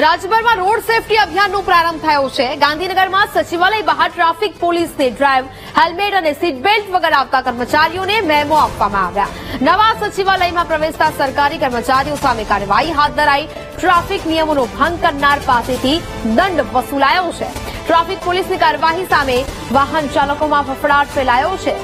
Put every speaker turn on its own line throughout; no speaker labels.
રાજ્યભરમાં road safety અભિયાનનો પ્રારંભ થયો છે। ગાંધીનગરમાં સચિવાલય બહાર ટ્રાફિક પોલીસને ડ્રાઈવ, હેલ્મેટ અને સીટ બેલ્ટ વગર આવતા કર્મચારીઓને મેમો આપવામાં આવ્યા। નવા સચિવાલયમાં પ્રવેશતા સરકારી કર્મચારીઓ સામે કાર્યવાહી હાથ ધરાઈ। ટ્રાફિક નિયમોનો ભંગ કરનાર પાસેથી દંડ વસૂલાયો છે। ટ્રાફિક પોલીસની કાર્યવાહી સામે વાહન ચાલકોમાં ફફડાટ ફેલાયો છે।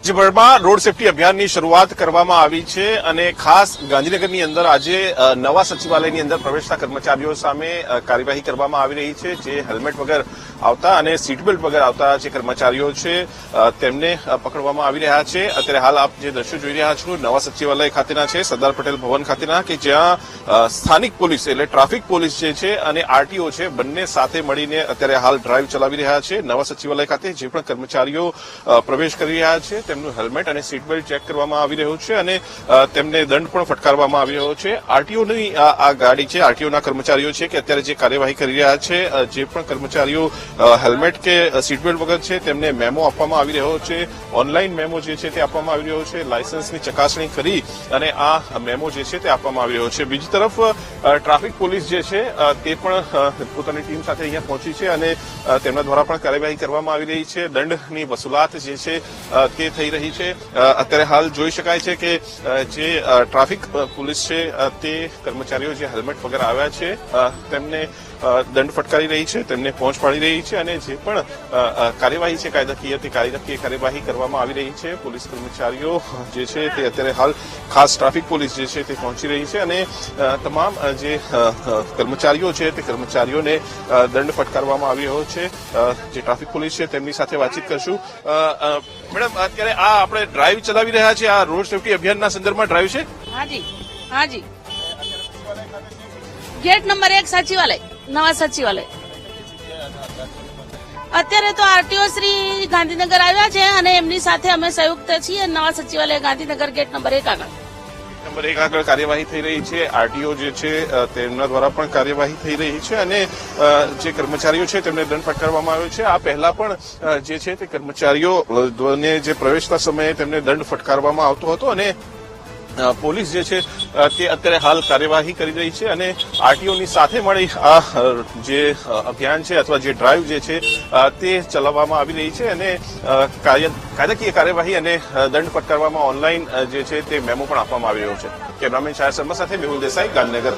રાજ્યભરમાં રોડ સેફટી અભિયાનની શરૂઆત કરવામાં આવી છે અને ખાસ ગાંધીનગરની અંદર આજે નવા સચિવાલયની અંદર પ્રવેશતા કર્મચારીઓ સામે કાર્યવાહી કરવામાં આવી રહી છે। જે હેલ્મેટ વગર આવતા અને સીટ બેલ્ટ વગર આવતા જે કર્મચારીઓ છે તેમને પકડવામાં આવી રહ્યા છે। અત્યારે હાલ આપ જે દ્રશ્યો જોઈ રહ્યા છો નવા સચિવાલય ખાતેના છે, સરદાર પટેલ ભવન ખાતેના, કે જ્યાં સ્થાનિક પોલીસ એટલે ટ્રાફિક પોલીસ જે છે અને આરટીઓ છે બંને સાથે મળીને અત્યારે હાલ ડ્રાઈવ ચલાવી રહ્યા છે। નવા સચિવાલય ખાતે જે પણ કર્મચારીઓ પ્રવેશ કરી રહ્યા છે તેમનું હેલ્મેટ અને સીટ બેલ્ટ ચેક કરવામાં આવી રહ્યું છે અને તેમને દંડ પણ ફટકારવામાં આવી રહ્યો છે। આરટીઓની આ ગાડી છે, આરટીઓના કર્મચારીઓ છે કે અત્યારે જે કાર્યવાહી કરી રહ્યા છે, જે પણ કર્મચારીઓ હેલ્મેટ કે સીટ બેલ્ટ વગર છે તેમને મેમો આપવામાં આવી રહ્યો છે। ઓનલાઈન મેમો જે છે તે આપવામાં આવી રહ્યો છે। લાયસન્સની ચકાસણી કરી અને આ મેમો જે છે તે આપવામાં આવી રહ્યો છે। બીજી તરફ ટ્રાફિક પોલીસ જે છે તે પણ પોતાની ટીમ સાથે અહીંયા પહોંચી છે અને તેમના દ્વારા પણ કાર્યવાહી કરવામાં આવી રહી છે। દંડની વસૂલાત જે છે તે થઈ રહી છે। અત્યારે હાલ જોઈ શકાય છે કે જે ટ્રાફિક પોલીસ છે તે કર્મચારીઓ જે હેલ્મેટ વગર આવ્યા છે તેમને દંડ ફટકારી રહી છે, તેમને પહોંચ પાડી રહી છે અને જે પણ કાર્યવાહી છે કાયદાકીય તે કાયદાકીય કાર્યવાહી કરવામાં આવી રહી છે। પોલીસ કર્મચારીઓ જે છે તે અત્યારે હાલ ખાસ ટ્રાફિક પોલીસ જે છે તે પહોંચી રહી છે અને તમામ જે કર્મચારીઓ છે તે કર્મચારીઓને દંડ ફટકારવામાં આવી રહ્યો છે। જે ટ્રાફિક પોલીસ છે તેમની સાથે વાતચીત કરશું। મેડમ, અત્યારે આ આપણે ડ્રાઈવ ચલાવી રહ્યા છીએ, આ રોડ સેફટી અભિયાનના સંદર્ભમાં ડ્રાઈવ છે?
હાજી ગેટ નંબર 1 સચિવાલય, નવા સચિવાલય। અત્યારે તો આરટીઓ શ્રી ગાંધીનગર આવ્યા છે અને એમની સાથે અમે સંયુક્ત છીએ નવા સચિવાલય ગાંધીનગર ગેટ નંબર 1 આગળ।
નંબર 1 આગળ કાર્યવાહી થઈ રહી છે। આરટીઓ જે છે તેમના દ્વારા પણ કાર્યવાહી થઈ રહી છે અને જે કર્મચારીઓ છે તેમને દંડ ફટકારવામાં આવ્યો છે। આ પહેલા પણ જે છે તે કર્મચારીઓને જે પ્રવેશતા સમયે તેમને દંડ ફટકારવામાં આવતો હતો અને પોલીસ જે છે તે અત્યારે હાલ કાર્યવાહી કરી રહી છે અને આરટીઓની સાથે મળી આ જે અભિયાન છે અથવા જે ડ્રાઈવ જે છે તે ચલાવવામાં આવી રહી છે અને કાયદાકીય કાર્યવાહી અને દંડ ફટકારવામાં ઓનલાઈન જે છે તે મેમો પણ આપવામાં આવી રહ્યો છે। કેમેરામેન શાયર શર્મા સાથે મેહુલ દેસાઈ, ગાંધીનગર।